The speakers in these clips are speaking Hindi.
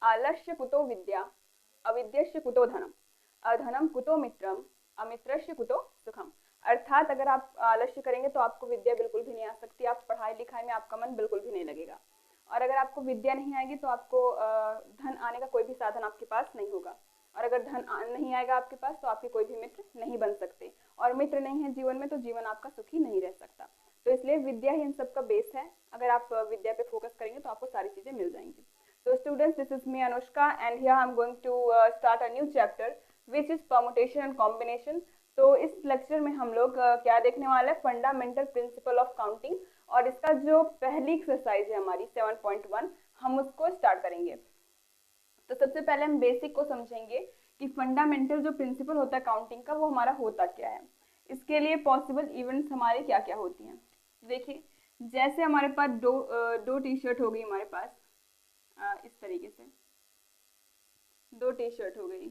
आलस्य कुतो विद्या, अविद्यस्य कुतो धनम, अधनम कुतो मित्रम, अमित्रस्य कुतो सुखम। अर्थात अगर आप आलस्य करेंगे तो आपको विद्या बिल्कुल भी नहीं आ सकती, आप पढ़ाई लिखाई में आपका मन बिल्कुल भी नहीं लगेगा। और अगर आपको विद्या नहीं आएगी तो आपको धन आने का कोई भी साधन आपके पास नहीं होगा। और अगर धन नहीं आएगा आपके पास तो आपके कोई भी मित्र नहीं बन सकते, और मित्र नहीं है जीवन में तो जीवन आपका सुखी नहीं रह सकता। तो इसलिए विद्या ही इन सब का बेस है। अगर आप विद्या पे फोकस करेंगे तो आपको सारी चीजें मिल जाएंगी। So students, this is me Anushka and here I am going to start a new chapter which is permutation and combination। तो इस लेक्चर में हम लोग क्या देखने वाले हैं, फंडामेंटल प्रिंसिपल ऑफ काउंटिंग, और इसका जो पहली एक्सरसाइज है हमारी 7.1 हम उसको स्टार्ट करेंगे। तो सबसे पहले हम बेसिक को समझेंगे कि फंडामेंटल जो प्रिंसिपल होता है काउंटिंग का वो हमारा होता क्या है। इसके लिए पॉसिबल इवेंट्स हमारे क्या क्या होती हैं। देखिए, जैसे हमारे पास दो टी शर्ट हो गई हमारे पास, इस तरीके से दो टी शर्ट हो गई,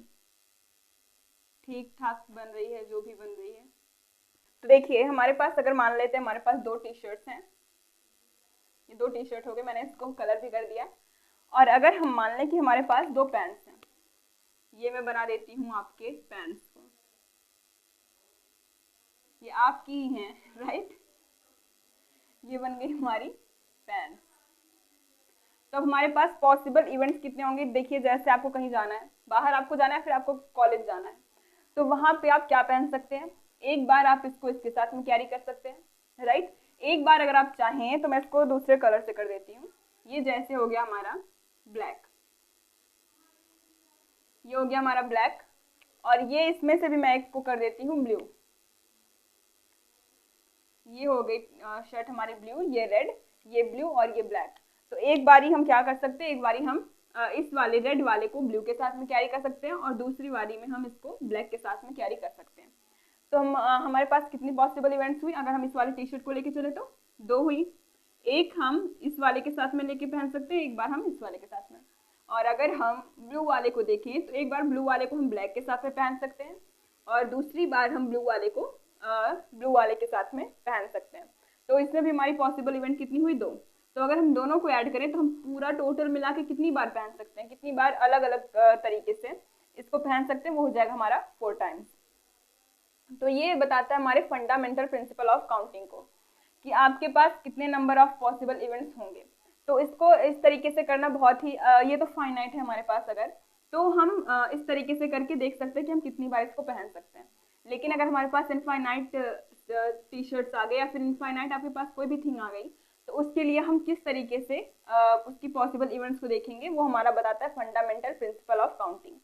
ठीक ठाक बन रही है जो भी बन रही है। तो देखिए हमारे पास, अगर मान लेते हैं हमारे पास दो टी शर्ट्स हैं, ये दो टी शर्ट हो गए, मैंने इसको कलर भी कर दिया। और अगर हम मान लें कि हमारे पास दो पैंट्स हैं, ये मैं बना देती हूँ आपके पैंट्स को, ये आपकी ही हैं, राइट, ये बन गई हमारी पैंट्स। तो हमारे पास पॉसिबल इवेंट्स कितने होंगे। देखिए, जैसे आपको कहीं जाना है, बाहर आपको जाना है, फिर आपको कॉलेज जाना है, तो वहां पे आप क्या पहन सकते हैं। एक बार आप इसको इसके साथ में कैरी कर सकते हैं, राइट। एक बार अगर आप चाहें तो मैं इसको दूसरे कलर से कर देती हूँ। ये जैसे हो गया हमारा ब्लैक, ये हो गया हमारा ब्लैक, और ये इसमें से भी मैं एक को कर देती हूँ ब्लू, ये हो गई शर्ट हमारी ब्लू, ये रेड, ये ब्लू और ये ब्लैक। तो एक बारी हम क्या कर सकते हैं, एक बारी हम इस वाले रेड वाले को ब्लू के साथ में कैरी कर सकते हैं और दूसरी बारी में हम इसको ब्लैक के साथ में कैरी कर सकते हैं। तो हम हमारे पास कितनी पॉसिबल इवेंट्स हुई। अगर हम इस वाले टी शर्ट को लेके चले तो दो हुई, एक हम इस वाले के साथ में लेके पहन सकते हैं, एक बार हम इस वाले के साथ में। और अगर हम ब्लू वाले को देखें तो एक बार ब्लू वाले को हम ब्लैक के साथ में पहन सकते हैं और दूसरी बार हम ब्लू वाले को ब्लू वाले के साथ में पहन सकते हैं। तो इसमें भी हमारी पॉसिबल इवेंट कितनी हुई, दो। तो अगर हम दोनों को ऐड करें तो हम पूरा टोटल मिला के कितनी बार पहन सकते हैं, कितनी बार अलग अलग तरीके से इसको पहन सकते हैं, वो हो जाएगा हमारा 4 टाइम्स। तो ये बताता है हमारे फंडामेंटल प्रिंसिपल ऑफ काउंटिंग को कि आपके पास कितने नंबर ऑफ पॉसिबल इवेंट्स होंगे। तो इसको इस तरीके से करना बहुत ही ये तो फाइनाइट है हमारे पास, अगर तो हम इस तरीके से करके देख सकते हैं कि हम कितनी बार इसको पहन सकते हैं। लेकिन अगर हमारे पास इनफाइनाइट टी शर्ट्स आ गए या फिर इनफाइनाइट आपके पास कोई भी थिंग आ गई, तो उसके लिए हम किस तरीके से उसकी पॉसिबल इवेंट्स को देखेंगे, वो हमारा बताता है फंडामेंटल प्रिंसिपल ऑफ काउंटिंग।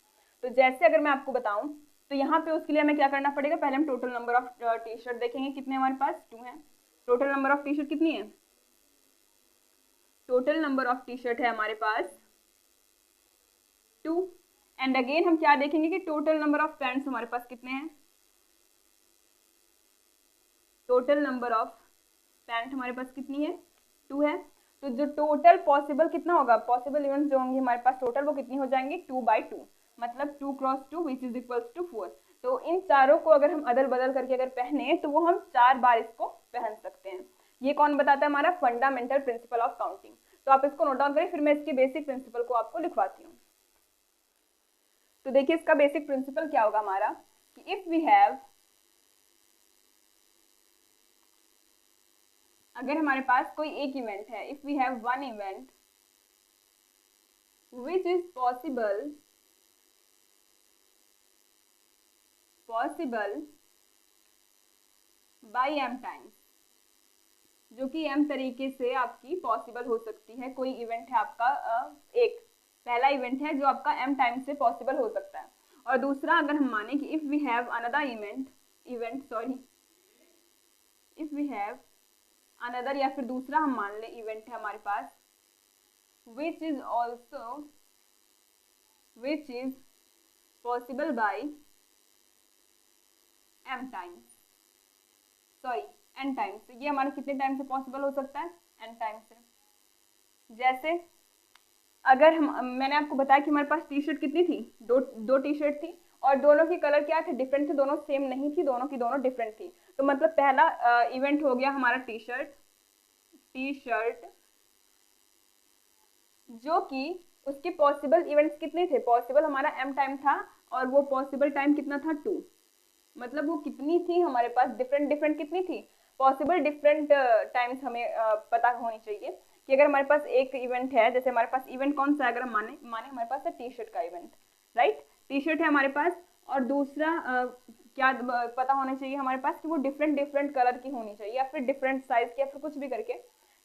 तो जैसे अगर मैं आपको बताऊं तो यहाँ पे उसके लिए हमें क्या करना पड़ेगा, पहले हम total number of T shirt देखेंगे, कितने हमारे पास 2 हैं। Total number of T shirt कितनी है, total number of T shirt है हमारे पास 2। एंड अगेन हम क्या देखेंगे कि टोटल नंबर ऑफ पैंट्स हमारे पास कितने हैं, टोटल नंबर ऑफ पैंट हमारे पास कितनी है, 2 है। तो जो टोटल पॉसिबल कितना होगा, पॉसिबल इवेंट्स जो होंगे हमारे पास टोटल, वो कितनी हो जाएंगे 2/2, मतलब 2 × 2 विच इज इक्वल्स टू 4। तो इन चारों को अगर हम अदल बदल करके अगर पहने तो वो हम 4 बार इसको पहन सकते हैं। ये कौन बताता है, हमारा फंडामेंटल प्रिंसिपल ऑफ काउंटिंग। तो आप इसको नोट डाउन करें, फिर मैं इसके बेसिक प्रिंसिपल को आपको लिखवाती हूँ। तो देखिए इसका बेसिक प्रिंसिपल क्या होगा हमारा कि इफ वी हैव, अगर हमारे पास कोई एक इवेंट है, if we have one event which is possible by m times, जो कि m तरीके से आपकी पॉसिबल हो सकती है। कोई इवेंट है आपका एक पहला इवेंट है जो आपका m टाइम से पॉसिबल हो सकता है। और दूसरा अगर हम माने कि if we have another if we have another, या फिर दूसरा हम मान ले इवेंट है हमारे पास which is possible by m times, n times. ये हमारे कितने टाइम से पॉसिबल हो सकता है, n टाइम से। जैसे अगर हम, मैंने आपको बताया कि हमारे पास टी शर्ट कितनी थी, दो टी शर्ट थी और दोनों की कलर क्या थे, डिफरेंट थे, दोनों सेम नहीं थी, दोनों की दोनों डिफरेंट थी। तो मतलब पहला इवेंट हो गया हमारा टी शर्ट, जो कि उसके पॉसिबल इवेंट्स कितने थे, पॉसिबल हमारा m टाइम था और वो पॉसिबल टाइम कितना था 2, मतलब वो कितनी थी हमारे पास, डिफरेंट डिफरेंट कितनी थी पॉसिबल डिफरेंट टाइम्स हमें पता होनी चाहिए कि अगर हमारे पास एक इवेंट है, जैसे हमारे पास इवेंट कौन सा है, अगर हम माने हमारे पास है टी शर्ट का इवेंट, राइट, टी शर्ट है हमारे पास, और दूसरा क्या पता होना चाहिए हमारे पास कि वो डिफरेंट डिफरेंट कलर की होनी चाहिए या फिर डिफरेंट साइज की या फिर कुछ भी करके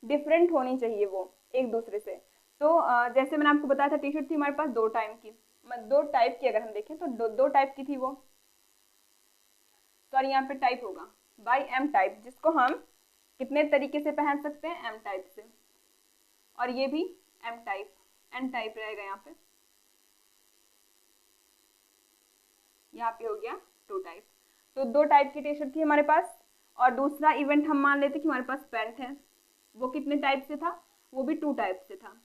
डिफरेंट होनी चाहिए वो एक दूसरे से। तो जैसे मैंने आपको बताया था टी शर्ट थी हमारे पास 2 टाइम की, 2 टाइप की, अगर हम देखें तो 2 टाइप की थी वो, तो यहाँ पे टाइप होगा बाई m टाइप, जिसको हम कितने तरीके से पहन सकते हैं, m टाइप से, और ये भी m टाइप, n टाइप रहेगा यहाँ पे हो गया 2 टाइप। तो 2 टाइप की टी शर्ट थी हमारे पास, और दूसरा इवेंट हम मान लेते कि हमारे पास पैंट है, वो कितने टाइप से था, वो भी 2 टाइप से था,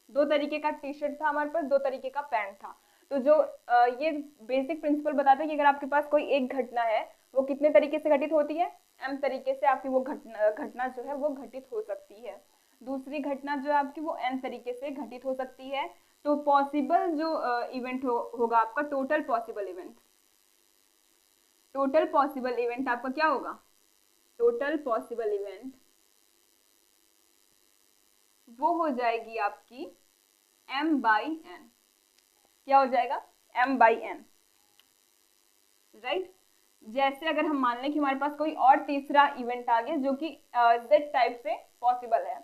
2 तरीके का टी शर्ट था हमारे पास, 2 तरीके का पैंट था। तो जो ये बेसिक प्रिंसिपल बताता है कि अगर आपके पास कोई एक घटना है वो कितने तरीके से घटित होती है, m तरीके से आपकी वो घटना जो है वो घटित हो सकती है, दूसरी घटना जो है आपकी वो n तरीके से घटित हो सकती है। तो पॉसिबल जो इवेंट होगा आपका, टोटल पॉसिबल इवेंट आपका क्या होगा, टोटल पॉसिबल इवेंट वो हो जाएगी आपकी m/n, क्या हो जाएगा m/n, राइट। जैसे अगर हम मान लें कि हमारे पास कोई और तीसरा इवेंट आ गया जो कि z टाइप से पॉसिबल है,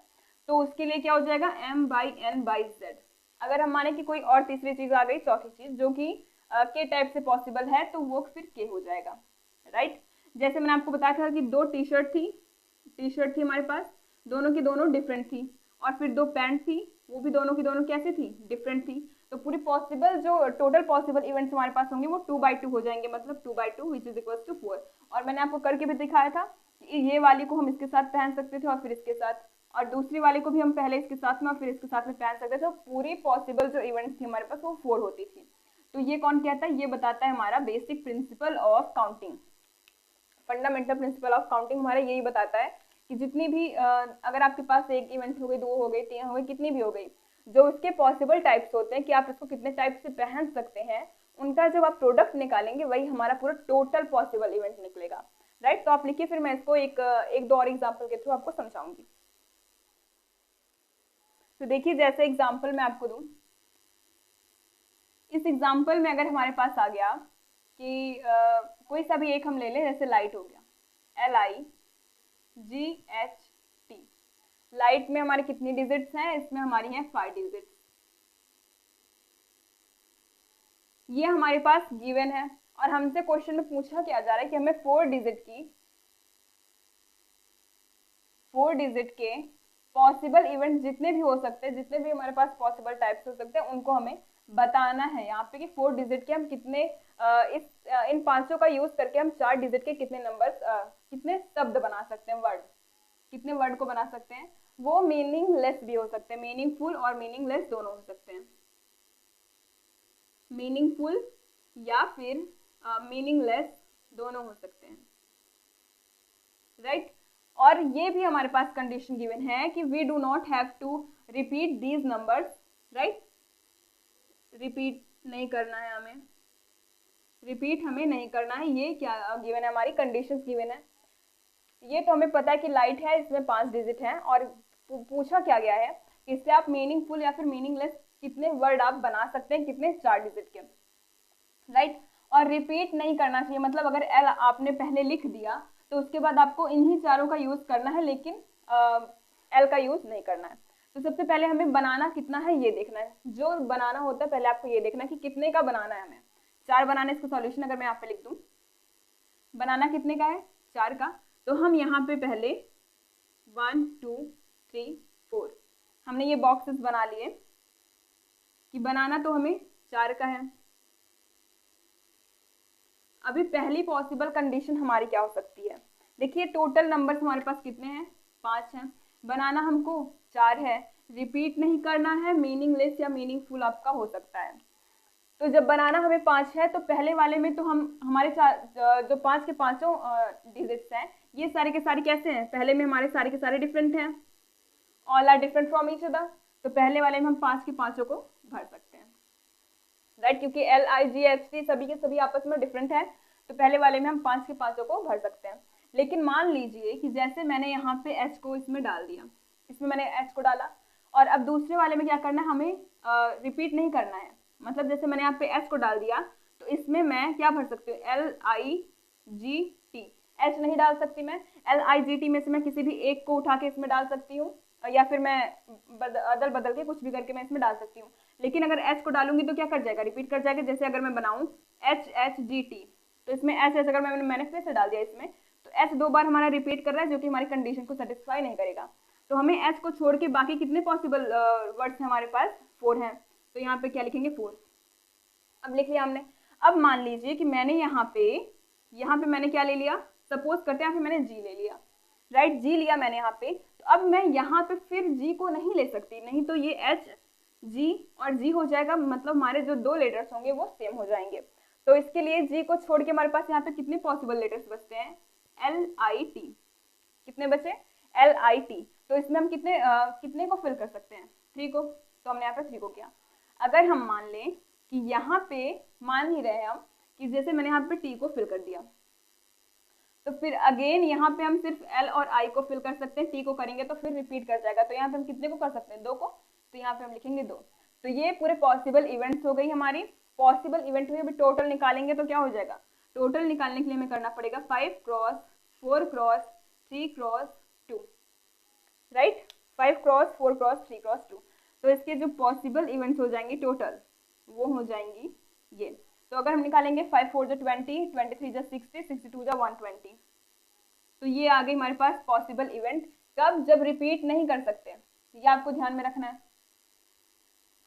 तो उसके लिए क्या हो जाएगा m/n/z। अगर हम माने कि कोई और तीसरी चीज आ गई, चौथी चीज जो कि k टाइप से पॉसिबल है, तो वो फिर k हो जाएगा, राइट। जैसे मैंने आपको बताया था कि 2 टी शर्ट थी हमारे पास, दोनों की दोनों डिफरेंट थी, और फिर 2 पैंट थी, वो भी दोनों की दोनों कैसी थी, डिफरेंट थी। तो पूरी पॉसिबल जो टोटल पॉसिबल इवेंट्स हमारे पास होंगे वो 2/2 हो जाएंगे, मतलब 2/2 विच इज इक्वल टू 4। और मैंने आपको करके भी दिखाया था कि ये वाली को हम इसके साथ पहन सकते थे और फिर इसके साथ, और दूसरी वाली को भी हम पहले इसके साथ में और फिर इसके साथ में पहन सकते थे। तो पूरी पॉसिबल जो इवेंट्स थी हमारे पास वो 4 होती थी। तो ये कौन कहता है, ये बताता है हमारा basic principle of counting, fundamental principle of counting हमारा यही बताता है कि जितनी भी अगर आपके पास एक इवेंट हो गई, 2 हो गई, 3 हो गई, कितनी भी हो गई, जो उसके पॉसिबल टाइप्स होते हैं कि आप इसको कितने टाइप से पहन सकते हैं, उनका जब आप प्रोडक्ट निकालेंगे वही हमारा पूरा टोटल पॉसिबल इवेंट निकलेगा, राइट। तो आप लिखिए, फिर मैं इसको एक 2 और एग्जाम्पल के थ्रू आपको समझाऊंगी। तो देखिए, जैसे एग्जाम्पल मैं आपको दूं, इस एग्जाम्पल में अगर हमारे पास आ गया कि कोई सा भी एक हम ले लें, जैसे लाइट हो गया, LIGHT, लाइट में हमारे कितनी डिजिट्स हैं, इसमें हमारी हैं 5 डिजिट्स, ये हमारे पास गिवन है, और हमसे क्वेश्चन में पूछा क्या जा रहा है कि हमें 4 डिजिट के पॉसिबल इवेंट जितने भी हो सकते हैं, जितने भी हमारे पास पॉसिबल टाइप्स हो सकते हैं, उनको हमें बताना है यहाँ पे कि 4 डिजिट के हम कितने इन पांचों का यूज करके हम 4 डिजिट के कितने नंबर्स कितने शब्द बना सकते हैं, वर्ड, कितने वर्ड को बना सकते हैं। वो मीनिंगलेस भी हो सकते हैं, मीनिंगफुल और मीनिंगलेस दोनों हो सकते हैं, मीनिंगफुल या फिर मीनिंगलेस दोनों हो सकते हैं, राइट। और ये भी हमारे पास कंडीशन गिवन है कि we do not have to repeat these numbers, right, repeat नहीं करना है हमें, रिपीट हमें नहीं करना है, ये क्या गिवन है, हमारी कंडीशंस गिवन है। ये तो हमें पता है कि लाइट है, इसमें 5 डिजिट हैं, और पूछा क्या गया है कि इससे आप मीनिंगफुल या फिर मीनिंगलेस कितने वर्ड आप बना सकते हैं, कितने 4 डिजिट के, राइट। और रिपीट नहीं करना चाहिए, मतलब अगर एल आपने पहले लिख दिया तो उसके बाद आपको इन्हीं चारों का यूज करना है, लेकिन एल का यूज नहीं करना है। तो सबसे पहले हमें बनाना कितना है ये देखना है, जो बनाना होता है पहले आपको ये देखना है कि कितने का बनाना है हमें। 4 बनाने, इसका सॉल्यूशन अगर मैं यहाँ पे लिख दूं, बनाना कितने का है, 4 का, तो हम यहाँ पे पहले 1 2 3 4 हमने ये बॉक्सेस बना लिए कि बनाना तो हमें 4 का है। अभी पहली पॉसिबल कंडीशन हमारी क्या हो सकती है, देखिए टोटल नंबर्स हमारे पास कितने हैं, 5 हैं, बनाना हमको 4 है, रिपीट नहीं करना है, मीनिंगलेस या मीनिंगफुल आपका हो सकता है। तो जब बनाना हमें 5 है, तो पहले वाले में तो हम हमारे जो 5 के पांचों डिजिट्स हैं, ये सारे के सारे कैसे हैं, पहले में हमारे सारे के सारे डिफरेंट हैं, all are different from each other. तो पहले वाले में हम 5 के पांचों को भर सकते हैं, राइट, क्योंकि LIGHT सभी के सभी आपस में डिफरेंट है, तो पहले वाले में हम 5 के पांचों को भर सकते हैं। लेकिन मान लीजिए कि जैसे मैंने यहाँ पे H को इसमें डाल दिया, इसमें मैंने H को डाला, और अब दूसरे वाले में क्या करना है, हमें रिपीट नहीं करना है। मतलब जैसे मैंने यहाँ पे H को डाल दिया, तो इसमें मैं क्या भर सकती हूँ, LIGT, H नहीं डाल सकती मैं, LIGT में से मैं किसी भी एक को उठा के इसमें डाल सकती हूँ, या फिर मैं अदल बदल के कुछ भी करके मैं इसमें डाल सकती हूँ। लेकिन अगर H को डालूंगी तो क्या कर जाएगा, रिपीट कर जाएगा। जैसे अगर मैं बनाऊँ HHGT, तो इसमें H अगर मैंने फिर से डाल दिया इसमें, तो H 2 बार हमारा रिपीट कर रहा है, जो कि हमारी कंडीशन को सेटिस्फाई नहीं करेगा। तो हमें H को छोड़ के बाकी कितने पॉसिबल वर्ड्स हैं हमारे पास, 4 हैं। तो यहाँ पे क्या लिखेंगे, 4। अब लिख लिया हमने। अब मान लीजिए कि मैंने यहाँ पे मैंने क्या ले लिया, सपोज करते हैं यहाँ पे मैंने G ले लिया, राइट, G लिया मैंने यहाँ पे। तो अब मैं यहाँ पे फिर G को नहीं ले सकती, नहीं तो ये H G और G हो जाएगा, मतलब हमारे जो 2 लेटर्स होंगे वो सेम हो जाएंगे। तो इसके लिए G को छोड़ के हमारे पास यहाँ पे कितने पॉसिबल लेटर्स बचते हैं, LIT। कितने बचे, LIT। तो इसमें हम कितने को फिल कर सकते हैं, 3 को। तो हमने यहाँ पे 3 को किया। अगर हम मान लें कि यहाँ पे मान ही रहे हम कि जैसे मैंने यहाँ पे T को फिल कर दिया, तो फिर अगेन यहाँ पे हम सिर्फ L और I को फिल कर सकते हैं, T को करेंगे तो फिर रिपीट कर जाएगा। तो यहाँ पे हम कितने को कर सकते हैं, 2 को। तो यहाँ पे हम लिखेंगे 2। तो ये पूरे पॉसिबल इवेंट्स हो गई हमारी। पॉसिबल इवेंट हुई, अभी टोटल निकालेंगे तो क्या हो जाएगा, टोटल निकालने के लिए हमें करना पड़ेगा 5 cross 4 cross 3 cross 2, right, 5 cross 4 cross 3 cross 2। तो इसके जो पॉसिबल इवेंट्स हो जाएंगी टोटल, वो हो जाएंगी ये। तो अगर हम निकालेंगे 5 4 जो 20, 23 जो 60, 62 जो 120। तो ये आ गई हमारे पास पॉसिबल इवेंट। कब, जब रिपीट नहीं कर सकते, ये आपको ध्यान में रखना है।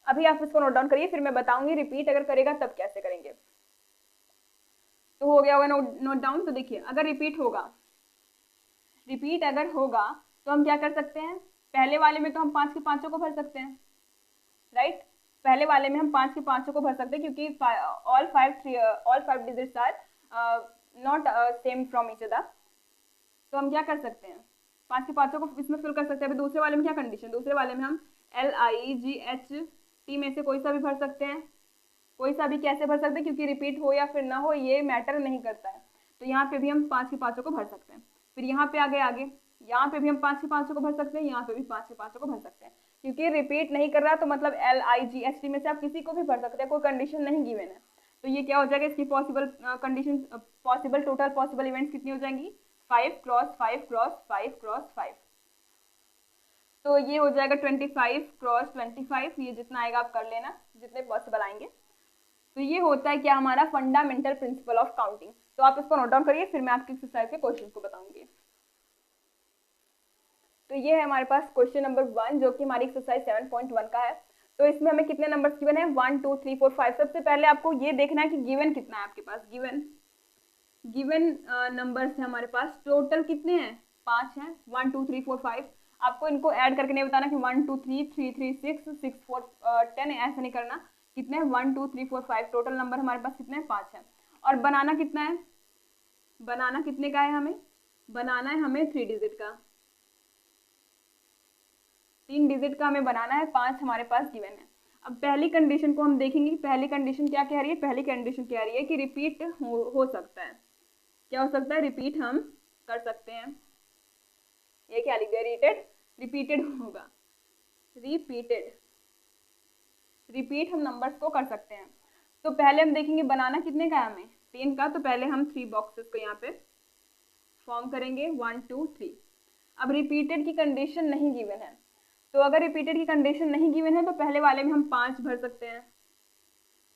अभी आप इसको नोट डाउन करिए, फिर मैं बताऊंगी रिपीट अगर करेगा तब कैसे करेंगे। तो हो गया होगा नोट डाउन। तो देखिए, अगर रिपीट अगर होगा तो हम क्या कर सकते हैं, पहले वाले में तो हम 5 के पांचों को भर सकते हैं, राइट। पहले वाले में हम 5 के पांचों को भर सकते हैं, क्योंकि all five digits are not same from each other. तो हम क्या कर सकते हैं, 5 के पांचों को इसमें फिल कर सकते हैं। अभी दूसरे वाले में क्या कंडीशन, दूसरे वाले में हम LIGHT में से कोई सा भी भर सकते हैं। कोई सा भी कैसे भर सकते हैं, क्योंकि रिपीट हो या फिर ना हो ये मैटर नहीं करता है। तो यहाँ पे भी हम 5 के पांचों को भर सकते हैं। फिर यहाँ पे आगे यहाँ पे भी हम 5 के पांचों को भर सकते हैं, यहाँ पे भी 5 के पांचों को भर सकते हैं। क्योंकि रिपीट नहीं कर रहा, तो मतलब LIGHT में से आप किसी को भी भर सकते हैं, कोई कंडीशन नहीं गिवन है। तो ये क्या हो जाएगा, इसकी पॉसिबल टोटल पॉसिबल इवेंट्स कितनी हो जाएंगी, 5 क्रॉस 5 क्रॉस 5 क्रॉस 5। तो ये हो जाएगा 25 क्रॉस 25। ये जितना आएगा आप कर लेना, जितने पॉसिबल आएंगे। तो ये होता है क्या, हमारा फंडामेंटल प्रिंसिपल ऑफ काउंटिंग। तो आप इसको नोट डाउन करिए, फिर मैं आपके एक्सरसाइज के क्वेश्चन को बताऊंगी। तो ये है हमारे पास क्वेश्चन नंबर 1, जो कि हमारी एक्सरसाइज 7.1 का है। तो इसमें हमें कितने नंबर्स गिवन है, 1 2 3 4 5। सबसे पहले आपको ये देखना है कि गिवन कितना है आपके पास। गिवन नंबर्स है हमारे पास, टोटल कितने हैं, 5 हैं। 1 2 3 4 5। आपको इनको ऐड करके नहीं बताना कि 1 2 3 3 3 6 6 4 10, ऐसा नहीं करना। कितने हैं, 1 2 3 4 5। टोटल नंबर हमारे पास कितने हैं, 5 है। और बनाना कितना है, बनाना कितने का है, हमें बनाना है हमें 3 डिजिट का, 3 डिजिट का हमें बनाना है। 5 हमारे पास गिवन है। अब पहली कंडीशन को हम देखेंगे। पहली कंडीशन क्या कह रही है, पहली कंडीशन कह रही है कि रिपीट हो सकता है। क्या हो सकता है, रिपीट हम कर सकते हैं। ये क्या लिख दिया, रिपीटेड होगा, रिपीट हम नंबर्स को कर सकते हैं। तो पहले हम देखेंगे बनाना कितने का है हमें, 3 का। तो पहले हम 3 बॉक्सेस को यहाँ पे फॉर्म करेंगे, 1 2 3। अब रिपीटेड की कंडीशन नहीं गिवन है, तो अगर रिपीटेड की कंडीशन नहीं गिवन है तो पहले वाले में हम 5 भर सकते हैं,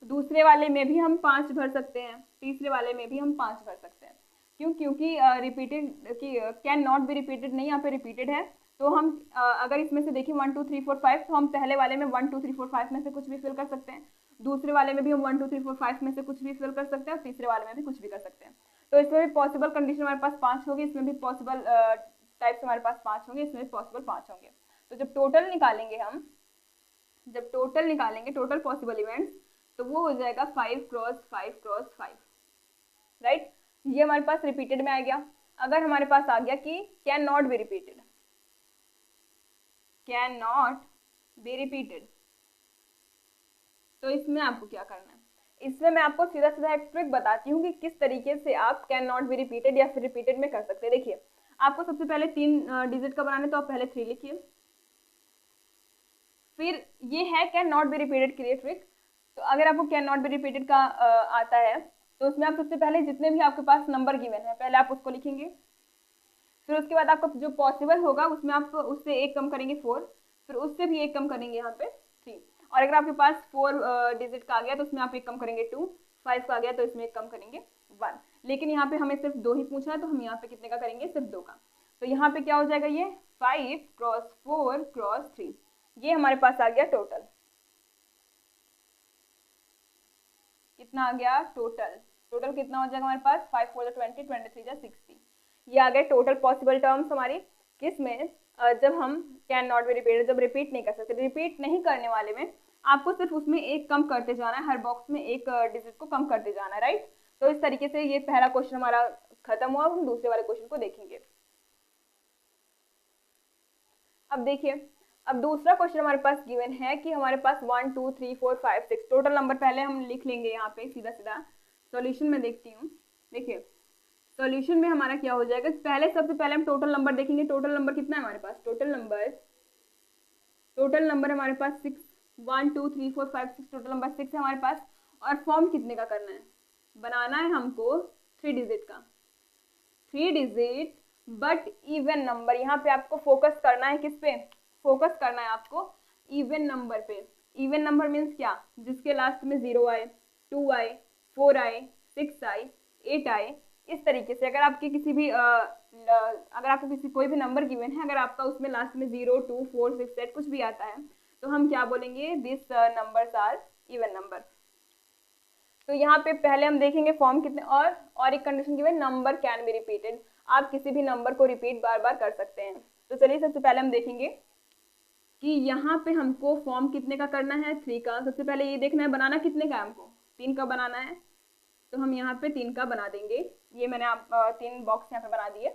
दूसरे वाले में भी हम 5 भर सकते हैं, तीसरे वाले में भी हम 5 भर सकते हैं। क्यों, क्योंकि रिपीटेड की कैन नॉट बी रिपीटेड नहीं, यहाँ पे रिपीटेड है। तो हम अगर इसमें से देखिए 1 2 3 4 5, तो हम पहले वाले में 1 2 3 4 5 में से कुछ भी फिल कर सकते हैं, दूसरे वाले में भी हम 1 2 3 4 5 में से कुछ भी फिल कर सकते हैं, और तीसरे वाले में भी कुछ भी कर सकते हैं। तो इसमें भी पॉसिबल कंडीशन हमारे पास 5 होगी, इसमें भी पॉसिबल टाइप्स हमारे पास 5 होंगे, इसमें भी पॉसिबल 5 होंगे। तो जब टोटल निकालेंगे टोटल पॉसिबल इवेंट्स, तो वो हो जाएगा 5 क्रॉस 5 क्रॉस 5, राइट। ये हमारे पास रिपीटेड में आ गया। अगर हमारे पास आ गया कि can not be repeated, can not be repeated. तो इसमें आपको क्या करना है, इसमें मैं आपको सीधा सीधा एक ट्रिक बताती हूँ कि किस तरीके से आप कैन नॉट बी रिपीटेड या फिर रिपीटेड में कर सकते हैं। देखिए, आपको सबसे पहले 3 डिजिट का बनाना है, तो आप पहले 3 लिखिए। फिर ये है कैन नॉट बी रिपीटेड के लिए ट्रिक। तो अगर आपको कैन नॉट बी रिपीटेड का आता है, तो उसमें आप सबसे पहले जितने भी आपके पास नंबर गिवन है पहले आप उसको लिखेंगे। फिर उसके बाद आपका जो पॉसिबल होगा उसमें आप उससे एक कम करेंगे 4, फिर उससे भी एक कम करेंगे यहाँ पे 3, और अगर आपके पास 4 डिजिट का आ गया तो उसमें आप एक कम करेंगे 2, 5 का आ गया तो इसमें एक कम करेंगे 1। लेकिन यहाँ पे हमें सिर्फ 2 ही पूछा है, तो हम यहाँ पे कितने का करेंगे, सिर्फ 2 का। तो यहाँ पे क्या हो जाएगा, ये 5 क्रॉस 4 क्रॉस 3, ये हमारे पास आ गया टोटल। कितना आ गया टोटल, टोटल कितना हो जाएगा हमारे पास, 5 4 20, 23 60। ये आ गए टोटल पॉसिबल टर्म्स हमारी, किसमें, जब हम कैन नॉट बी रिपीटेड, जब रिपीट नहीं कर सकते। रिपीट नहीं करने वाले में आपको सिर्फ उसमें एक कम करते जाना है, हर बॉक्स में एक डिजिट को कम करते जाना है, राइट। तो इस तरीके से ये पहला क्वेश्चन हमारा खत्म हुआ। हम दूसरे वाले क्वेश्चन को देखेंगे। अब देखिए, अब दूसरा क्वेश्चन हमारे पास गिवन है कि हमारे पास 1 2 3 4 5 6 टोटल नंबर पहले हम लिख लेंगे यहाँ पे सीधा सीधा। सॉल्यूशन में देखती हूँ। देखिए, सॉल्यूशन में हमारा क्या हो जाएगा, पहले सबसे पहले हम टोटल नंबर देखेंगे। टोटल नंबर कितना है हमारे पास, टोटल नंबर हमारे पास 6, 1 2 3 4 5 6, टोटल नंबर 6 है हमारे पास। और फॉर्म कितने का करना है, बनाना है हमको 3 डिजिट का, 3 डिजिट बट इवन नंबर। यहाँ पे आपको फोकस करना है, किस पे फोकस करना है आपको, इवन नंबर पे। इवन नंबर मीन्स क्या, जिसके लास्ट में 0 आए, 2 आए, 4 आए, 6 आए, 8 आए। इस तरीके से अगर आपकी किसी भी अगर आपको किसी कोई भी नंबर गिवन है, अगर आपका उसमें लास्ट में 0 2 4 6 8 कुछ भी आता है, तो हम क्या बोलेंगे, this numbers are even number. तो यहाँ पे पहले हम देखेंगे फॉर्म कितने, और एक condition given, number can be repeated. आप किसी भी नंबर को रिपीट बार बार कर सकते हैं। तो चलिए सबसे पहले हम देखेंगे कि यहाँ पे हमको फॉर्म कितने का करना है, 3 का। सबसे पहले ये देखना है बनाना कितने का है, हमको 3 का बनाना है। तो हम यहाँ पे 3 का बना देंगे। ये मैंने 3 बॉक्स यहाँ पे बना दिए।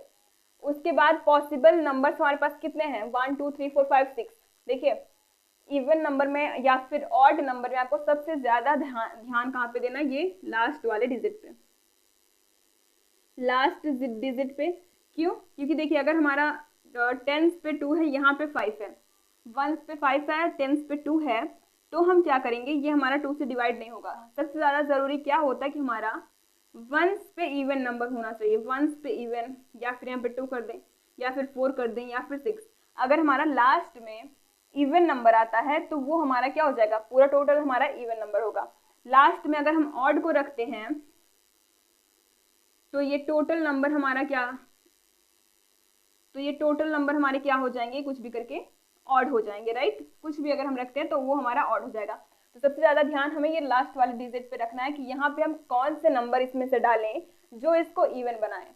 उसके बाद पॉसिबल नंबर्स हमारे पास कितने हैं, 1 2 3 4 5 6। देखिए, इवन नंबर में या फिर ऑड नंबर में आपको सबसे ज्यादा ध्यान कहाँ पे देना है, ये लास्ट वाले डिजिट पे, लास्ट डिजिट पे। क्यों, क्योंकि देखिए अगर हमारा 10s पे 2 है, यहाँ पे 5 है, 1s पे 5 है, 10s पे 2 है, तो हम क्या करेंगे, ये हमारा 2 से डिवाइड नहीं होगा। सबसे ज्यादा जरूरी क्या होता है कि हमारा 1s पे इवन नंबर होना चाहिए, 1s पे इवन, या फिर यहाँ पे 2 कर दें, या फिर 4 कर दें, या फिर 6। अगर हमारा लास्ट में इवन नंबर आता है तो वो हमारा क्या हो जाएगा, पूरा टोटल हमारा इवन नंबर होगा। लास्ट में अगर हम ऑड को रखते हैं तो ये टोटल नंबर हमारा क्या, तो ये टोटल नंबर हमारे क्या हो जाएंगे, कुछ भी करके ऑड हो जाएंगे, राइट। कुछ भी अगर हम रखते हैं तो वो हमारा ऑड हो जाएगा। तो सबसे ज्यादा ध्यान हमें ये लास्ट वाले डिजिट पे रखना है कि यहाँ पे हम कौन से नंबर इसमें से डालें जो इसको इवन बनाए।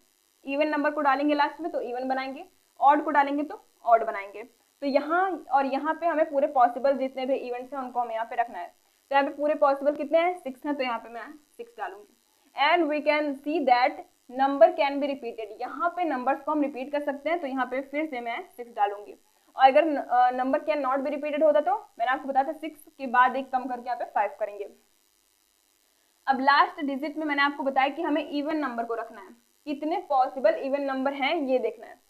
इवन नंबर को डालेंगे लास्ट में तो इवन बनाएंगे, ऑड को डालेंगे तो ऑड बनाएंगे। तो यहाँ और यहाँ पे हमें पूरे पॉसिबल जितने भी इवेंट्स हैं उनको हमें यहाँ पे रखना है। तो यहाँ पे पूरे पॉसिबल कितने हैं, 6 हैं, तो यहाँ पे मैं 6 डालूंगी। And we can see that number can be repeated. यहाँ पे नंबर्स को हम रिपीट कर सकते हैं, तो यहाँ पे फिर से मैं 6 डालूंगी। और अगर number can not be repeated होता तो मैंने आपको बताया था 6 के बाद एक कम करके यहाँ पे 5 करेंगे। अब लास्ट डिजिट में मैंने आपको बताया कि हमें इवन नंबर को रखना है। कितने पॉसिबल इवन नंबर हैं ये देखना है।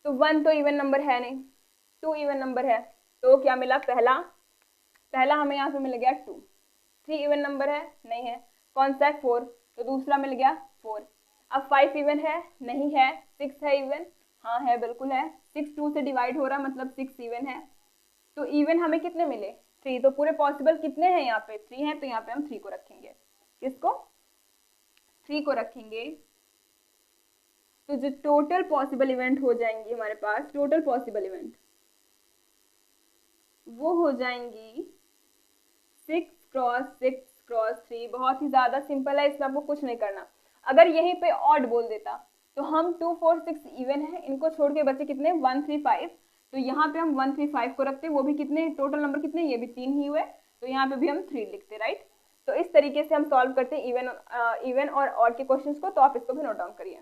तो 1 तो इवन नंबर है नहीं, 2 इवन नंबर है, तो क्या मिला, पहला हमें यहाँ पे मिल गया 2। 3 इवन नंबर है, नहीं है, कौन सा है, 4, तो दूसरा मिल गया 4। अब 5 इवन है, नहीं है, 6 है इवन, हाँ है, बिल्कुल है, 6 2 से डिवाइड हो रहा मतलब 6 इवन है। तो इवन हमें कितने मिले, 3। तो पूरे पॉसिबल कितने हैं यहाँ पे, 3 हैं, तो यहाँ पे हम 3 को रखेंगे। किसको, 3 को रखेंगे। तो जो टोटल पॉसिबल इवेंट हो जाएंगी हमारे पास, टोटल पॉसिबल इवेंट वो हो जाएंगी 6 क्रॉस 6 क्रॉस 3। बहुत ही ज्यादा सिंपल है, इसमें आपको कुछ नहीं करना। अगर यहीं पे ऑड बोल देता तो हम 2 4 6 इवन है, इनको छोड़ के बचे कितने, 1 3 5। तो यहाँ पे हम 1 3 5 को रखते, वो भी कितने, टोटल नंबर कितने, ये भी 3 ही हुए, तो यहाँ पे भी हम 3 लिखते, राइट। तो इस तरीके से हम सॉल्व करते हैं इवन और ऑड के क्वेश्चंस को। तो आप इसको भी नोट डाउन करिए।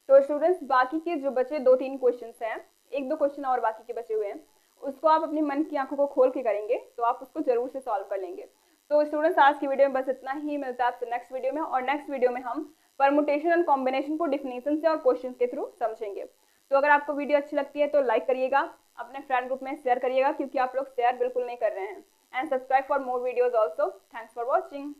तो स्टूडेंट्स, बाकी के जो बचे 2 3 क्वेश्चंस हैं 1-2 क्वेश्चन और बाकी के बचे हुए हैं, उसको आप अपनी मन की आंखों को खोल के करेंगे तो आप उसको जरूर से सॉल्व कर लेंगे। तो स्टूडेंट्स, आज की वीडियो में बस इतना ही। मिलता है आपसे नेक्स्ट वीडियो में, और नेक्स्ट वीडियो में हम परमुटेशन एंड कॉम्बिनेशन को डिफिनीशन से और क्वेश्चन के थ्रू समझेंगे। तो अगर आपको वीडियो अच्छी लगती है तो लाइक करिएगा, अपने फ्रेंड ग्रुप में शेयर करिएगा, क्योंकि आप लोग शेयर बिल्कुल नहीं कर रहे हैं। And subscribe for more videos also. Thanks for watching.